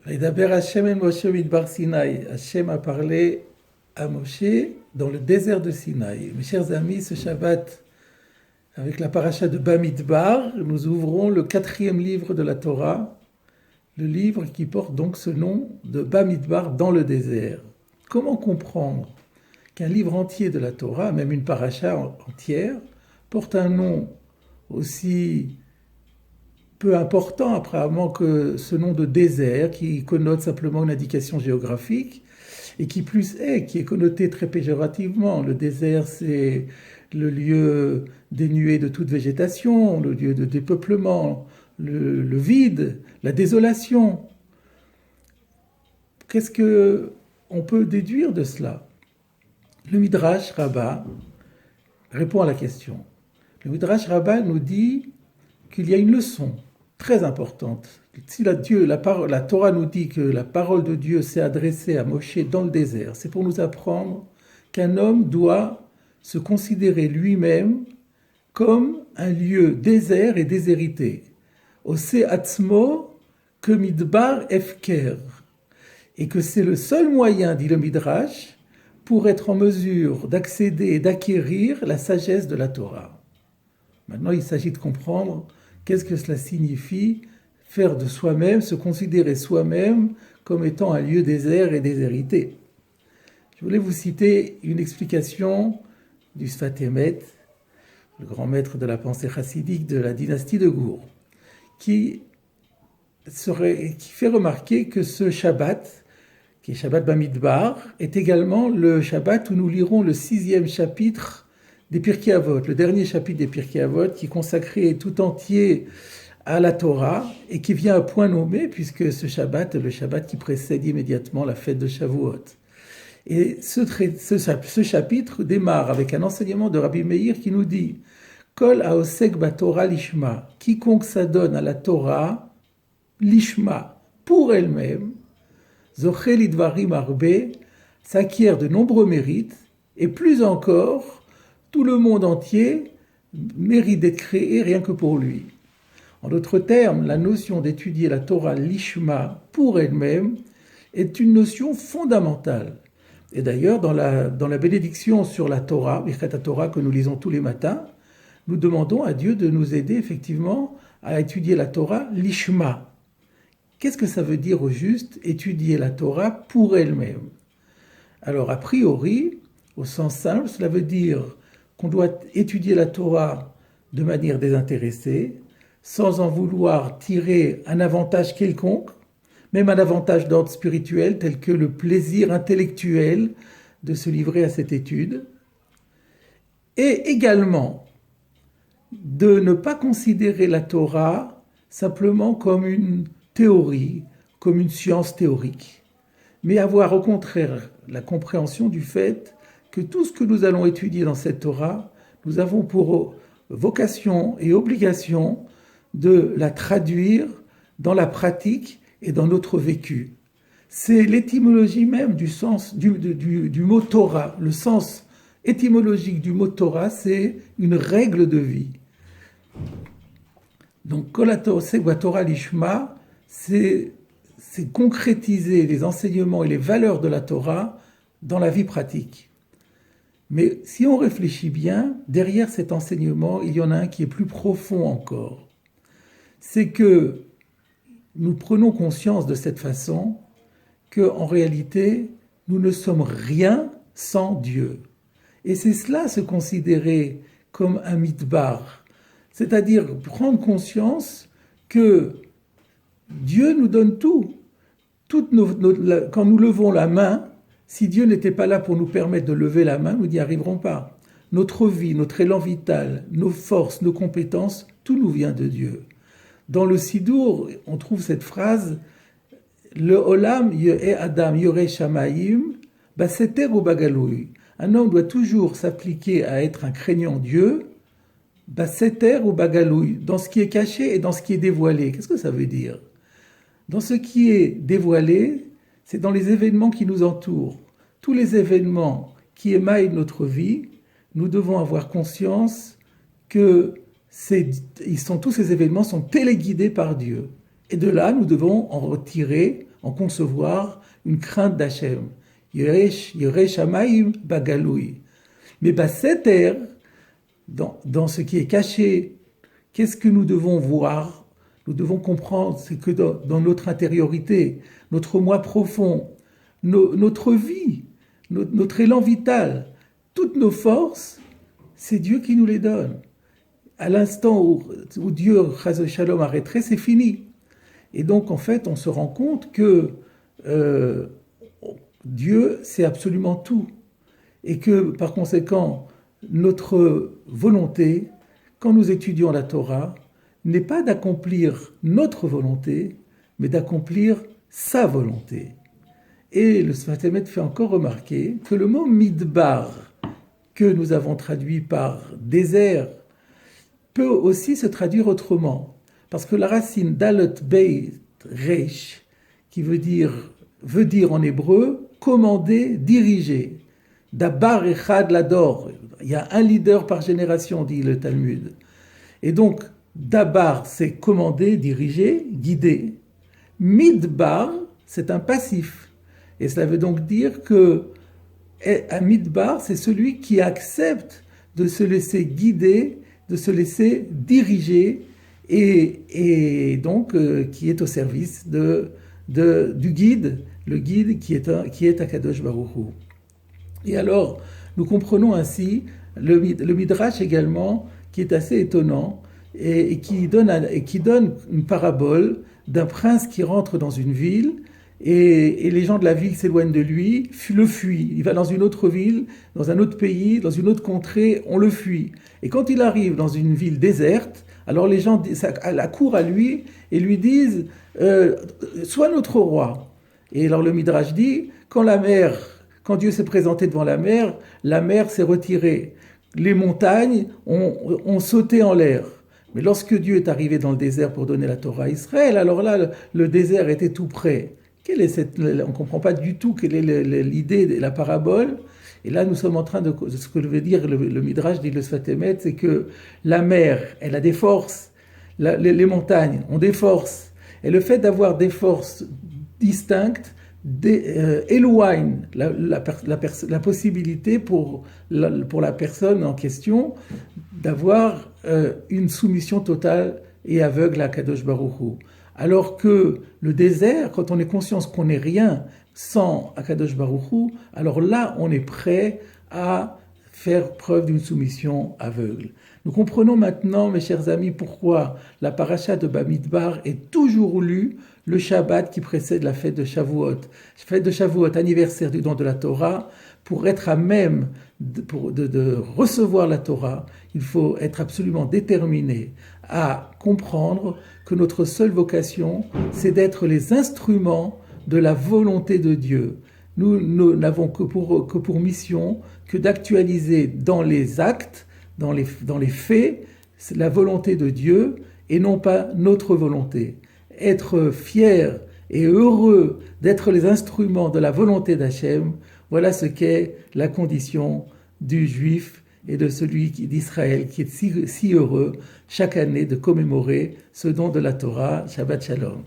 Vaidaber Hashem el Moshe midbar Sinaï. Hashem a parlé à Moshe dans le désert de Sinaï. Mes chers amis, ce Shabbat, avec la paracha de Bamidbar, nous ouvrons le 4e livre de la Torah, le livre qui porte donc ce nom de Bamidbar dans le désert. Comment comprendre qu'un livre entier de la Torah, même une paracha entière, porte un nom aussi peu important apparemment que ce nom de désert qui connote simplement une indication géographique et qui plus est, qui est connoté très péjorativement. Le désert, c'est le lieu dénué de toute végétation, le lieu de dépeuplement, le vide, la désolation. Qu'est-ce que on peut déduire de cela? Le Midrash Rabbah répond à la question. Le Midrash Rabbah nous dit qu'il y a une leçon très importante. Si la Torah nous dit que la parole de Dieu s'est adressée à Moshe dans le désert, c'est pour nous apprendre qu'un homme doit se considérer lui-même comme un lieu désert et déshérité. Ose atzmo que midbar efker. Et que c'est le seul moyen, dit le Midrash, pour être en mesure d'accéder et d'acquérir la sagesse de la Torah. Maintenant, il s'agit de comprendre qu'est-ce que cela signifie faire de soi-même, se considérer soi-même comme étant un lieu désert et déshérité. Je voulais vous citer une explication du Sfat Emet, le grand maître de la pensée chassidique de la dynastie de Gour, qui fait remarquer que ce Shabbat, qui est Shabbat Bamidbar, est également le Shabbat où nous lirons le 6e chapitre des Pirkei Avot, le dernier chapitre des Pirkei Avot, qui est consacré tout entier à la Torah et qui vient à point nommé, puisque ce Shabbat est le Shabbat qui précède immédiatement la fête de Shavuot. Et ce chapitre démarre avec un enseignement de Rabbi Meir qui nous dit « Kol haosek baTorah lishma » quiconque s'adonne à la Torah, lishma, pour elle-même, zoché lidvarim arbe, s'acquiert de nombreux mérites, et plus encore, tout le monde entier mérite d'être créé rien que pour lui. En d'autres termes, la notion d'étudier la Torah lishma pour elle-même est une notion fondamentale. Et d'ailleurs, dans la bénédiction sur la Torah, Birkat Torah que nous lisons tous les matins, nous demandons à Dieu de nous aider effectivement à étudier la Torah lishma. Qu'est-ce que ça veut dire au juste, étudier la Torah pour elle-même? Alors, a priori, au sens simple, cela veut dire qu'on doit étudier la Torah de manière désintéressée, sans en vouloir tirer un avantage quelconque, même un avantage d'ordre spirituel tel que le plaisir intellectuel de se livrer à cette étude, et également de ne pas considérer la Torah simplement comme une théorie, comme une science théorique, mais avoir au contraire la compréhension du fait que tout ce que nous allons étudier dans cette Torah, nous avons pour vocation et obligation de la traduire dans la pratique et dans notre vécu. C'est l'étymologie même du sens du mot Torah. Le sens étymologique du mot Torah, c'est une règle de vie. Donc, Torah Lishma, c'est concrétiser les enseignements et les valeurs de la Torah dans la vie pratique. Mais si on réfléchit bien, derrière cet enseignement, il y en a un qui est plus profond encore. C'est que nous prenons conscience de cette façon qu'en réalité, nous ne sommes rien sans Dieu. Et c'est cela se considérer comme un midbar, c'est-à-dire prendre conscience que Dieu nous donne tout. Quand nous levons la main, si Dieu n'était pas là pour nous permettre de lever la main, nous n'y arriverons pas. Notre vie, notre élan vital, nos forces, nos compétences, tout nous vient de Dieu. Dans le Sidour, on trouve cette phrase « Le olam ye'e adam yoreh shamayim, baseter ou bagaloui ». Un homme doit toujours s'appliquer à être un craignant Dieu, baseter ou bagaloui, dans ce qui est caché et dans ce qui est dévoilé. Qu'est-ce que ça veut dire? Dans ce qui est dévoilé, c'est dans les événements qui nous entourent. Tous les événements qui émaillent notre vie, nous devons avoir conscience que tous ces événements sont téléguidés par Dieu. Et de là, nous devons en retirer en concevoir une crainte d'Hachem. Yireh Shamayim Bagaloui. Mais Basseter, dans ce qui est caché, qu'est-ce que nous devons voir? Nous devons comprendre, c'est que dans notre intériorité, notre moi profond, notre vie, notre élan vital, toutes nos forces, c'est Dieu qui nous les donne. À l'instant où Dieu, Chas Shalom, arrêterait, c'est fini. Et donc, en fait, on se rend compte que Dieu, c'est absolument tout. Et que, par conséquent, notre volonté, quand nous étudions la Torah, n'est pas d'accomplir notre volonté, mais d'accomplir sa volonté. Et le Sfat Emet fait encore remarquer que le mot midbar, que nous avons traduit par désert, peut aussi se traduire autrement. Parce que la racine Dalet Beit Reish, qui veut dire en hébreu commander, diriger. Dabar Echad Lador, il y a un leader par génération, dit le Talmud. Et donc, Dabar, c'est commander, diriger, guider. Midbar, c'est un passif. Et cela veut donc dire que un midbar, c'est celui qui accepte de se laisser guider, de se laisser diriger, et donc qui est au service du guide, le guide qui est Akadosh Baruch Hu. Et alors, nous comprenons ainsi le Midrash également, qui est assez étonnant, et qui donne une parabole d'un prince qui rentre dans une ville, et les gens de la ville s'éloignent de lui, le fuient. Il va dans une autre ville, dans un autre pays, dans une autre contrée, on le fuit. Et quand il arrive dans une ville déserte, alors les gens accourent à lui et lui disent « Sois notre roi ». Et alors le Midrash dit, quand Dieu s'est présenté devant la mer s'est retirée. Les montagnes ont sauté en l'air. Mais lorsque Dieu est arrivé dans le désert pour donner la Torah à Israël, alors là, le désert était tout près. On ne comprend pas du tout quelle est l'idée de la parabole. Et là, nous sommes en train de ce que veut dire le Midrash, dit le Sfat Emet, c'est que la mer, elle a des forces. Les montagnes ont des forces. Et le fait d'avoir des forces distinctes éloigne la possibilité pour la personne en question d'avoir une soumission totale et aveugle à Kadosh Baruch Hu. Alors que le désert, quand on est conscient qu'on n'est rien sans Akadosh Baruch Hu, alors là, on est prêt à faire preuve d'une soumission aveugle. Nous comprenons maintenant, mes chers amis, pourquoi la paracha de Bamidbar est toujours lue le Shabbat qui précède la fête de Shavuot. Fête de Shavuot, anniversaire du don de la Torah. Pour être à même de recevoir la Torah, il faut être absolument déterminé à comprendre que notre seule vocation, c'est d'être les instruments de la volonté de Dieu. Nous n'avons que pour mission que d'actualiser dans les actes, dans les faits, la volonté de Dieu et non pas notre volonté. Être fier et heureux d'être les instruments de la volonté d'Hachem, voilà ce qu'est la condition du juif et de celui d'Israël qui est si heureux chaque année de commémorer ce don de la Torah. Shabbat Shalom.